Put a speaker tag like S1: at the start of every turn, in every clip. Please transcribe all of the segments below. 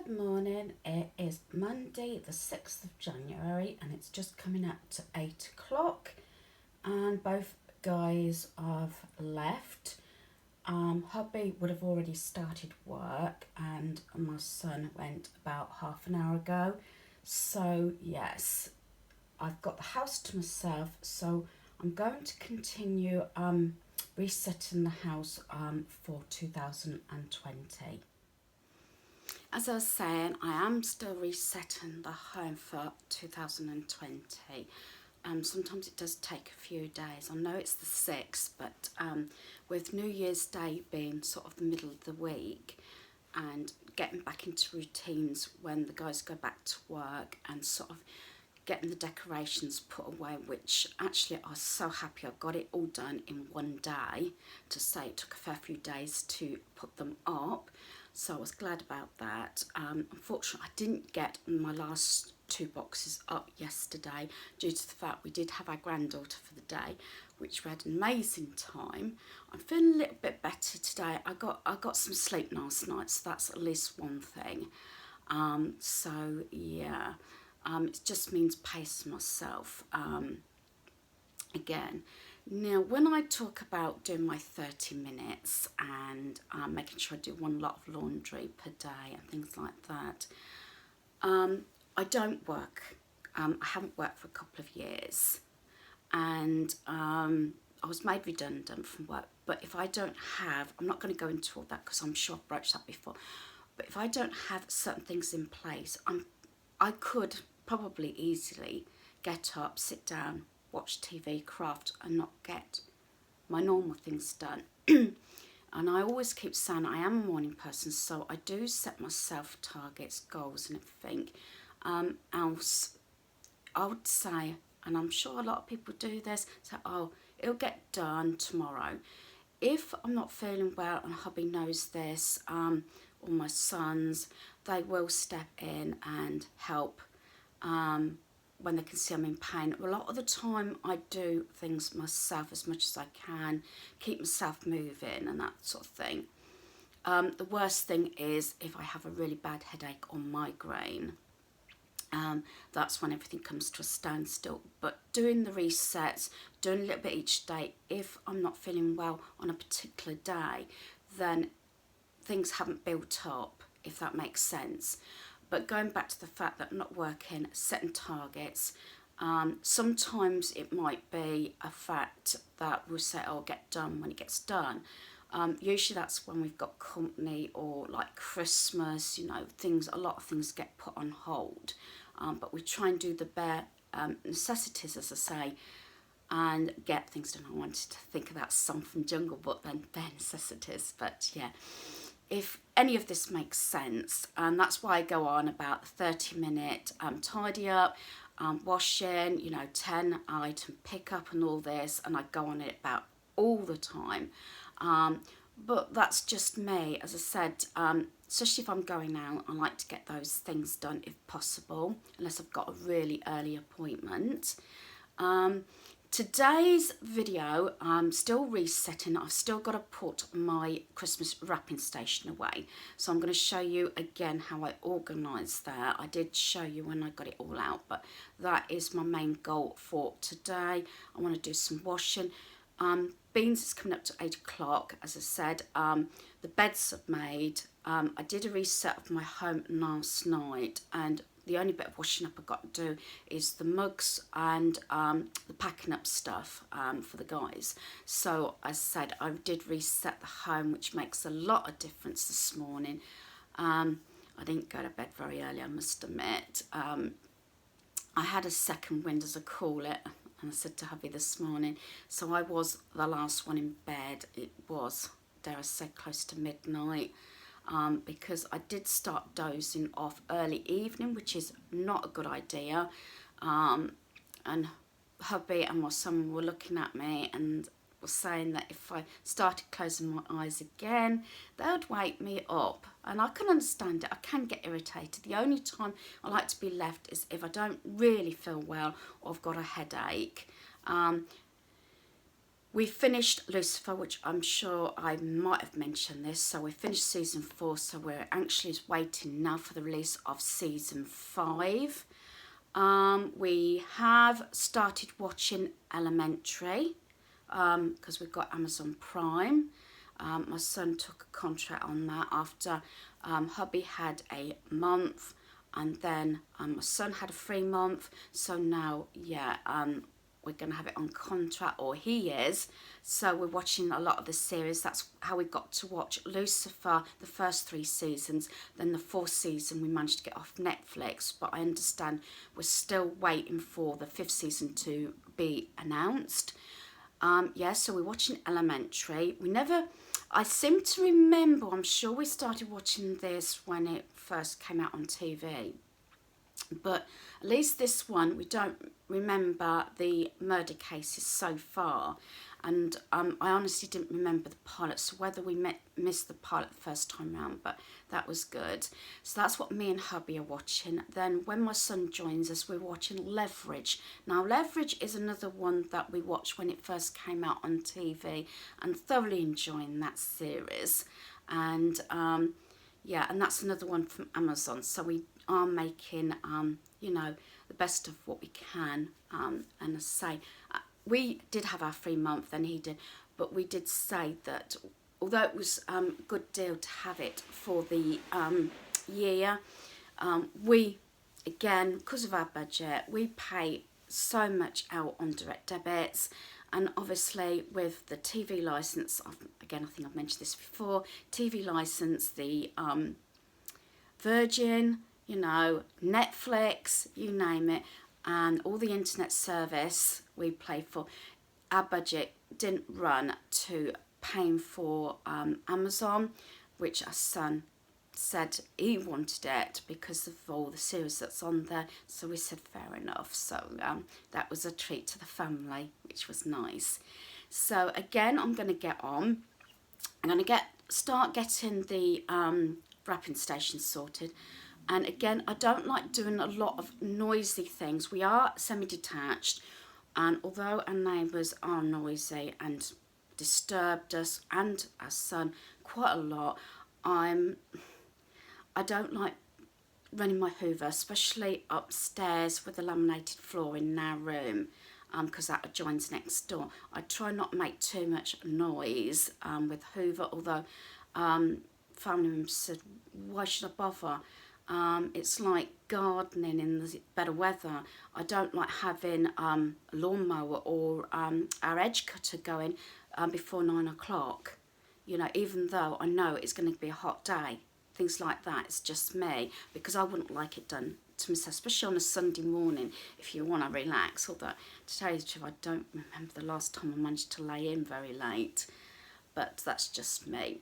S1: Good morning. It is Monday the 6th of January and it's just coming up to 8 o'clock and both guys have left. Hubby would have already started work and my son went about half an hour ago. So yes, I've got the house to myself, so I'm going to continue resetting the house for 2020. As I was saying, I am still resetting the home for 2020. Sometimes it does take a few days. I know it's the 6th, but with New Year's Day being sort of the middle of the week and getting back into routines when the guys go back to work and sort of getting the decorations put away, which actually I was so happy I got it all done in one day. To say it took a fair few days to put them up, so I was glad about that. Unfortunately, I didn't get my last 2 boxes up yesterday due to the fact we did have our granddaughter for the day, which we had an amazing time. I'm feeling a little bit better today. I got some sleep last night, so that's at least one thing. So yeah, it just means pacing myself again. Now, when I talk about doing my 30 minutes and making sure I do one lot of laundry per day and things like that, I don't work. I haven't worked for a couple of years, and I was made redundant from work. But if I don't have, I'm not going to go into all that because I'm sure I've broached that before, but if I don't have certain things in place, I could probably easily get up, sit down, watch TV, craft and not get my normal things done. And I always keep saying I am a morning person, so I do set myself targets, goals and everything. Else I would say, and I'm sure a lot of people do this, so oh, it'll get done tomorrow. If I'm not feeling well, and hubby knows this, or my sons, they will step in and help when they can see I'm in pain. A lot of the time I do things myself as much as I can, keep myself moving and that sort of thing. The worst thing is if I have a really bad headache or migraine. That's when everything comes to a standstill. But doing the resets, doing a little bit each day, if I'm not feeling well on a particular day, then things haven't built up, if that makes sense. But going back to the fact that I'm not working, setting targets, sometimes it might be a fact that we'll say, oh, get done when it gets done. Usually that's when we've got company or like Christmas, you know, a lot of things get put on hold. But we try and do the bare necessities, as I say, and get things done. I wanted to think of that song from Jungle Book then, bare necessities, but yeah. If any of this makes sense, and that's why I go on about the 30-minute tidy up, washing, you know, 10 item pickup and all this, and I go on it about all the time. But that's just me. As I said, especially if I'm going out, I like to get those things done if possible, unless I've got a really early appointment. Today's video, I'm still resetting. I've still got to put my Christmas wrapping station away. So I'm going to show you again how I organise that. I did show you when I got it all out, but that is my main goal for today. I want to do some washing. Beans is coming up to 8 o'clock, as I said. The beds are made. I did a reset of my home last night, and the only bit of washing up I've got to do is the mugs and the packing up stuff for the guys. So as I said, I did reset the home, which makes a lot of difference this morning. I didn't go to bed very early, I must admit. I had a second wind, as I call it, and I said to hubby this morning, so I was the last one in bed. It was, dare I say, close to midnight. Because I did start dozing off early evening, which is not a good idea. And hubby and my son were looking at me and were saying that if I started closing my eyes again, they would wake me up. And I can understand it. I can get irritated. The only time I like to be left is if I don't really feel well or I've got a headache. We finished Lucifer, which I'm sure I might have mentioned this. So we finished season 4, so we're anxiously waiting now for the release of season 5. We have started watching Elementary because we've got Amazon Prime. My son took a contract on that after hubby had a month, and then my son had a 3-month. So now, yeah, we're going to have it on contract, or he is. So we're watching a lot of the series. That's how we got to watch Lucifer, the first 3 seasons. Then the 4th season we managed to get off Netflix, but I understand we're still waiting for the 5th season to be announced. Yeah, so we're watching Elementary. I seem to remember, I'm sure we started watching this when it first came out on TV. But at least this one, we don't remember the murder cases so far. And I honestly didn't remember the pilot, so whether we missed the pilot the first time round, but that was good. So that's what me and hubby are watching. Then when my son joins us, we're watching Leverage. Now, Leverage is another one that we watched when it first came out on TV, and thoroughly enjoying that series. And yeah, and that's another one from Amazon. So we are making, you know, the best of what we can. And I say, we did have our 3-month, then he did, but we did say that although it was a good deal to have it for the year, we, again, because of our budget, we pay so much out on direct debits. And obviously with the TV licence, again, I think I've mentioned this before, TV licence, the Virgin, you know, Netflix, you name it, and all the internet service we pay for, our budget didn't run to paying for Amazon, which our son said he wanted it because of all the series that's on there. So we said fair enough. So that was a treat to the family, which was nice. So again, I'm going to get on. I'm going to start getting the wrapping station sorted. And again, I don't like doing a lot of noisy things. We are semi-detached, and although our neighbours are noisy and disturbed us and our son quite a lot, I don't like running my hoover, especially upstairs with the laminated floor in our room, because that adjoins next door. I try not to make too much noise with hoover, although family members said, why should I bother? It's like gardening in the better weather. I don't like having a lawnmower or our edge cutter going before 9 o'clock. You know, even though I know it's going to be a hot day, things like that. It's just me, because I wouldn't like it done to myself, especially on a Sunday morning if you want to relax. Although, to tell you the truth, I don't remember the last time I managed to lay in very late, but that's just me.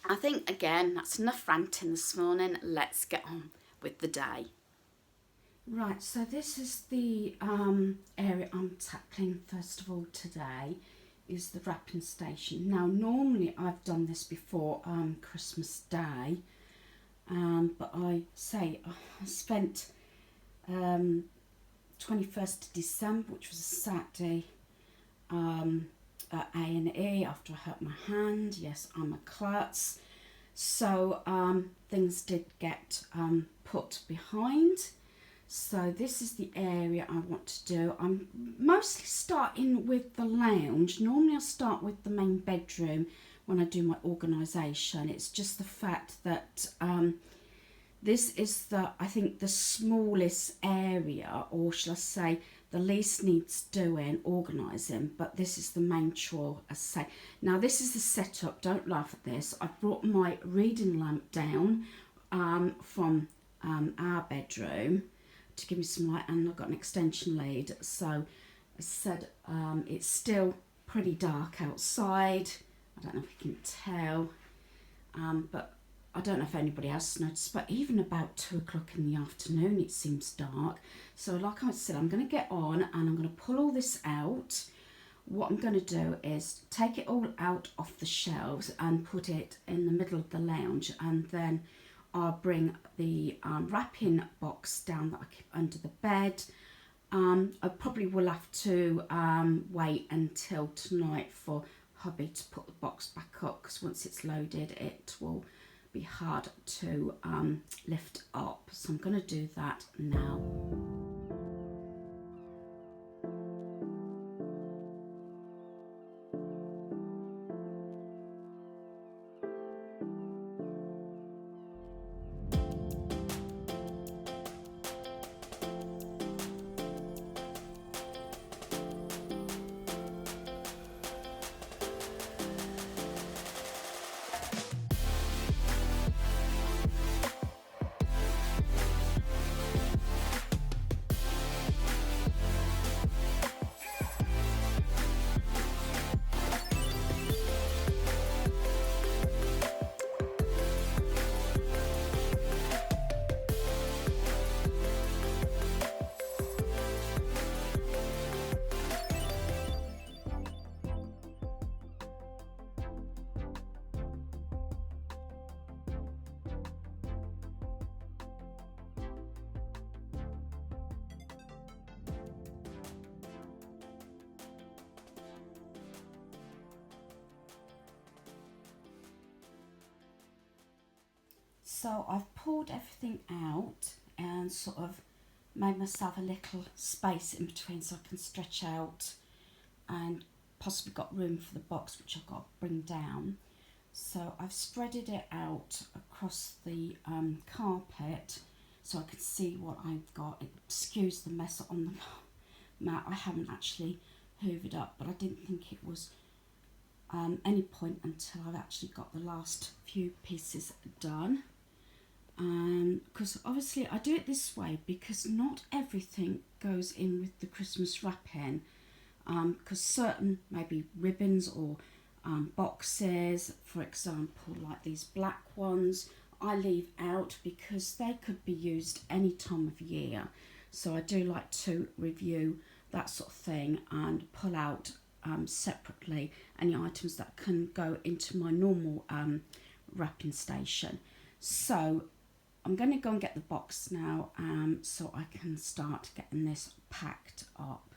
S1: I think, again, that's enough ranting this morning. Let's get on with the day. Right, so this is the area I'm tackling first of all today, is the wrapping station. Now, normally I've done this before Christmas Day, but I spent 21st of December, which was a Saturday, at A&E after I hurt my hand. Yes, I'm a klutz. So things did get put behind. So this is the area I want to do. I'm mostly starting with the lounge. Normally I start with the main bedroom when I do my organisation. It's just the fact that this is I think the smallest area, or shall I say, the least needs doing, organising, but this is the main chore, as I say. Now, this is the setup. Don't laugh at this. I've brought my reading lamp down from our bedroom to give me some light, and I've got an extension lead. So, as I said, it's still pretty dark outside. I don't know if you can tell, but I don't know if anybody else noticed, but even about 2 o'clock in the afternoon, it seems dark. So like I said, I'm going to get on and I'm going to pull all this out. What I'm going to do is take it all out off the shelves and put it in the middle of the lounge, and then I'll bring the wrapping box down that I keep under the bed, I probably will have to wait until tonight for hubby to put the box back up, because once it's loaded it will be hard to lift up. So I'm going to do that now. So I've pulled everything out and sort of made myself a little space in between so I can stretch out, and possibly got room for the box, which I've got to bring down. So I've spreaded it out across the carpet so I can see what I've got. Excuse the mess on the mat. I haven't actually hoovered up, but I didn't think it was any point until I've actually got the last few pieces done. Because obviously I do it this way because not everything goes in with the Christmas wrapping, because certain maybe ribbons or boxes, for example, like these black ones, I leave out because they could be used any time of year. So I do like to review that sort of thing and pull out separately any items that can go into my normal wrapping station. So I'm going to go and get the box now, so I can start getting this packed up.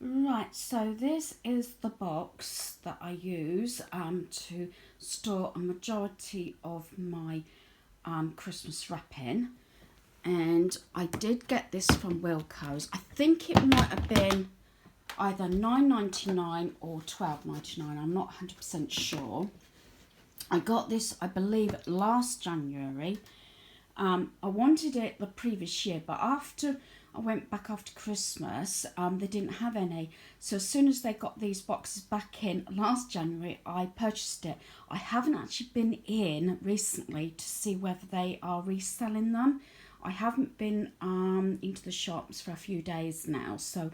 S1: Right, so this is the box that I use to store a majority of my Christmas wrapping, and I did get this from Wilko's. I think it might have been either $9.99 or $12.99, I'm not 100% sure. I got this, I believe, last January. I wanted it the previous year, but after I went back after Christmas, they didn't have any. So as soon as they got these boxes back in last January, I purchased it. I haven't actually been in recently to see whether they are reselling them. I haven't been into the shops for a few days now, so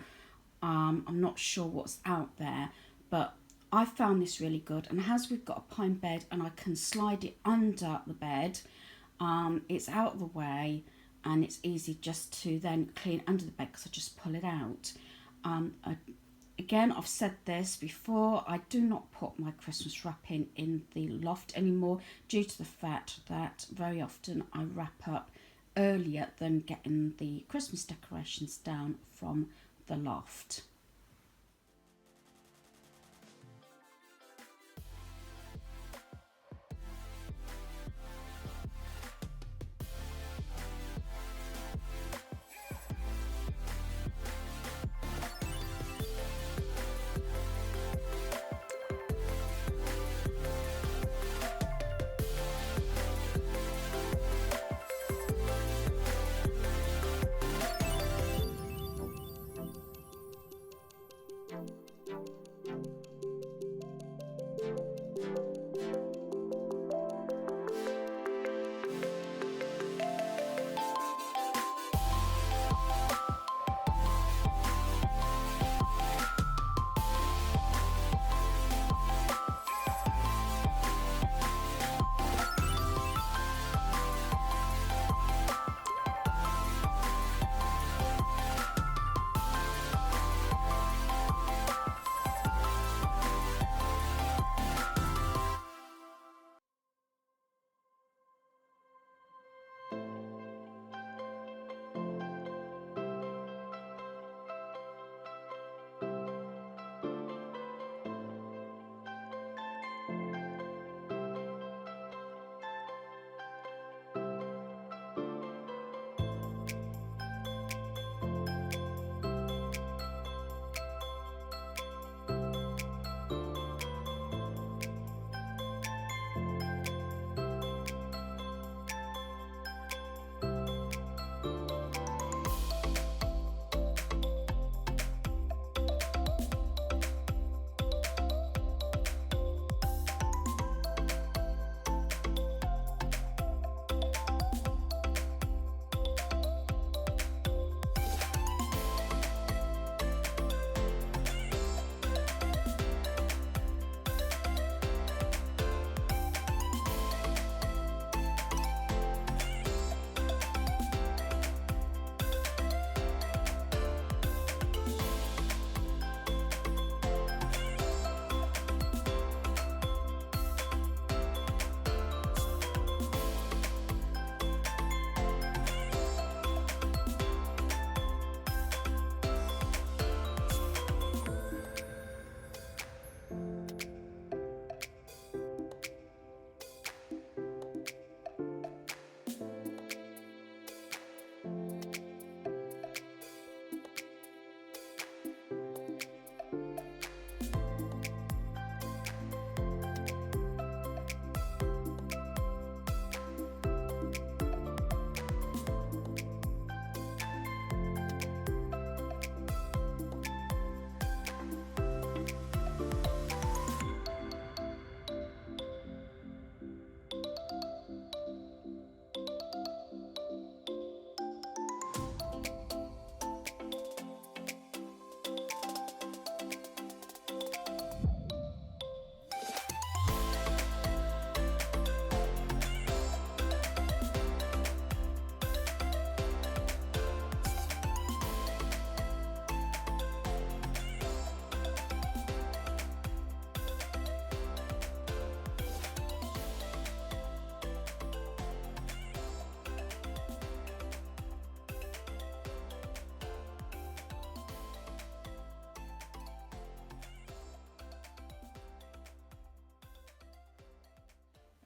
S1: I'm not sure what's out there, but I found this really good, and as we've got a pine bed and I can slide it under the bed, it's out of the way and it's easy just to then clean under the bed because I just pull it out. Again, I've said this before, I do not put my Christmas wrapping in the loft anymore due to the fact that very often I wrap up earlier than getting the Christmas decorations down from the loft.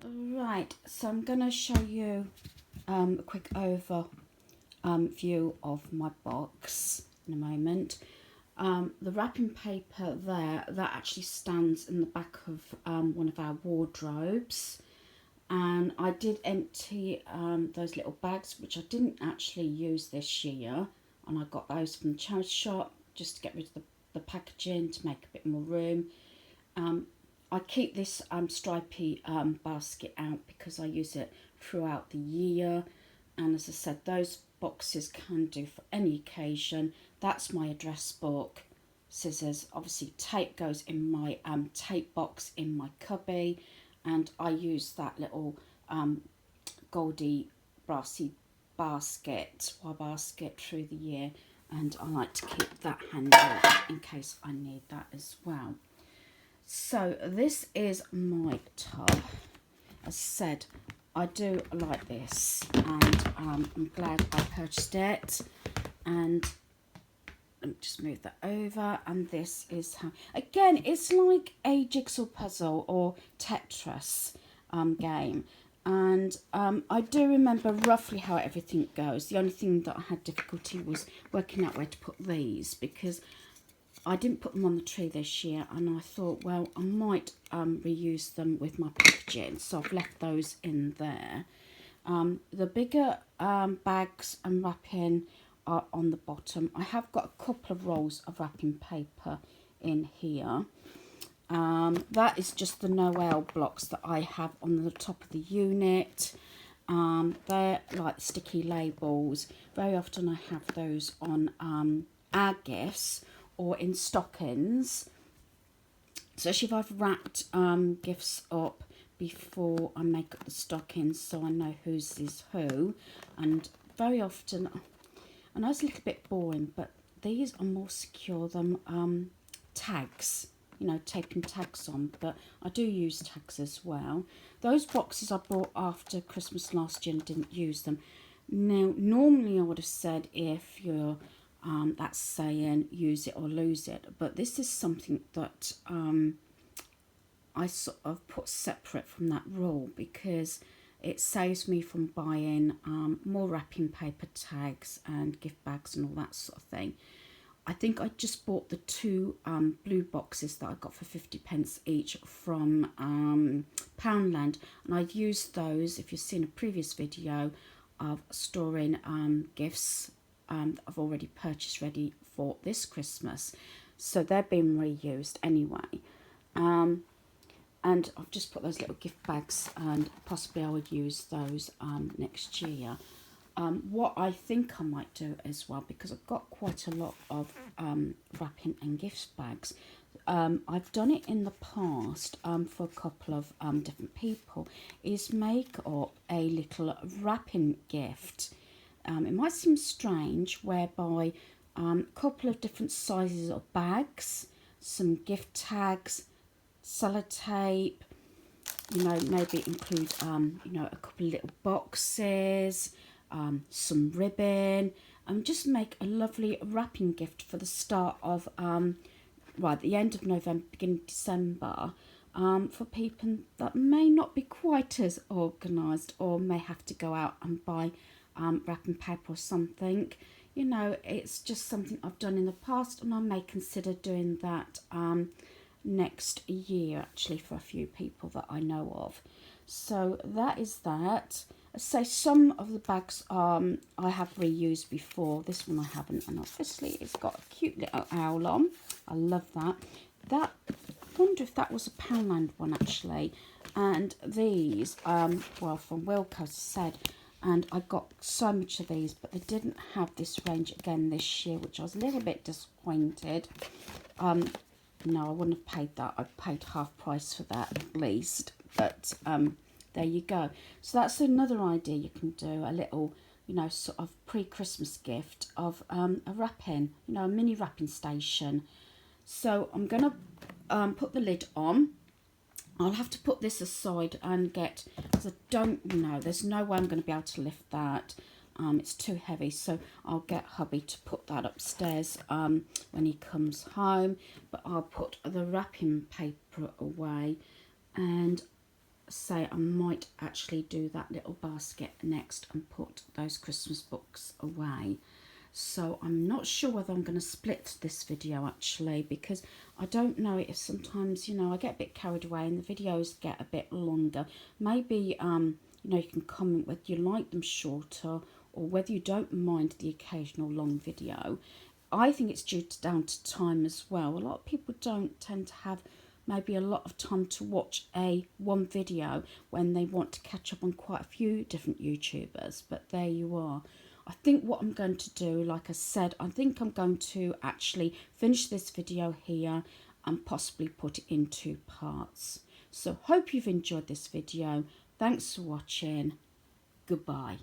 S1: Right, so I'm going to show you a quick view of my box in a moment. The wrapping paper there, that actually stands in the back of one of our wardrobes. And I did empty those little bags, which I didn't actually use this year. And I got those from the charity shop just to get rid of the packaging to make a bit more room. I keep this stripy basket out because I use it throughout the year. And as I said, those boxes can do for any occasion. That's my address book. Scissors, obviously tape goes in my tape box in my cubby. And I use that little goldy brassy basket, wire basket through the year. And I like to keep that handle in case I need that as well. So this is my tub. As I said, I do like this, and I'm glad I purchased it. And let me just move that over, and this is how, again, it's like a jigsaw puzzle or Tetris game. And I do remember roughly how everything goes. The only thing that I had difficulty was working out where to put these, because I didn't put them on the tree this year, and I thought, well, I might reuse them with my packaging, so I've left those in there. The bigger bags and wrapping are on the bottom. I have got a couple of rolls of wrapping paper in here. That is just the Noel blocks that I have on the top of the unit. They're like sticky labels. Very often I have those on our gifts or in stockings. So if I've wrapped gifts up before I make up the stockings, so I know whose is who. And very often, I know it's a little bit boring, but these are more secure than tags, you know, taping tags on, but I do use tags as well. Those boxes I bought after Christmas last year and didn't use them. Now, normally I would have said if you're that's saying use it or lose it, but this is something that I sort of put separate from that rule, because it saves me from buying more wrapping paper, tags and gift bags and all that sort of thing. I think I just bought the two blue boxes that I got for 50p each from Poundland, and I've used those, if you've seen a previous video, of storing gifts that I've already purchased ready for this Christmas. So they're being reused anyway. And I've just put those little gift bags, and possibly I would use those next year. What I think I might do as well, because I've got quite a lot of wrapping and gift bags. I've done it in the past for a couple of different people, is make up a little wrapping gift. It might seem strange, whereby a couple of different sizes of bags, some gift tags, sellotape, you know, maybe include you know, a couple of little boxes, some ribbon, and just make a lovely wrapping gift for the start of right, the end of November, beginning of December, for people that may not be quite as organised, or may have to go out and buy wrapping paper or something. You know, it's just something I've done in the past, and I may consider doing that next year, actually, for a few people that I know of. So that is that. So some of the bags I have reused before. This one I haven't, and obviously it's got a cute little owl on. I love that. I wonder if that was a Poundland one, actually. And these, well, from Wilco, as I said, and I got so much of these, but they didn't have this range again this year, which I was a little bit disappointed. No, I wouldn't have paid that. I paid half price for that at least. But there you go. So that's another idea you can do, a little, you know, sort of pre-Christmas gift of a wrapping, you know, a mini wrapping station. So I'm going to put the lid on. I'll have to put this aside and get, because I don't know, there's no way I'm going to be able to lift that. It's too heavy, so I'll get hubby to put that upstairs when he comes home. But I'll put the wrapping paper away, and say I might actually do that little basket next and put those Christmas books away. So I'm not sure whether I'm going to split this video actually, because I don't know if sometimes, you know, I get a bit carried away and the videos get a bit longer. Maybe you know, you can comment whether you like them shorter or whether you don't mind the occasional long video. I think it's down to time as well. A lot of people don't tend to have maybe a lot of time to watch one video when they want to catch up on quite a few different YouTubers, but there you are. I think what I'm going to do, like I said, I think I'm going to actually finish this video here and possibly put it in 2 parts. So hope you've enjoyed this video. Thanks for watching. Goodbye.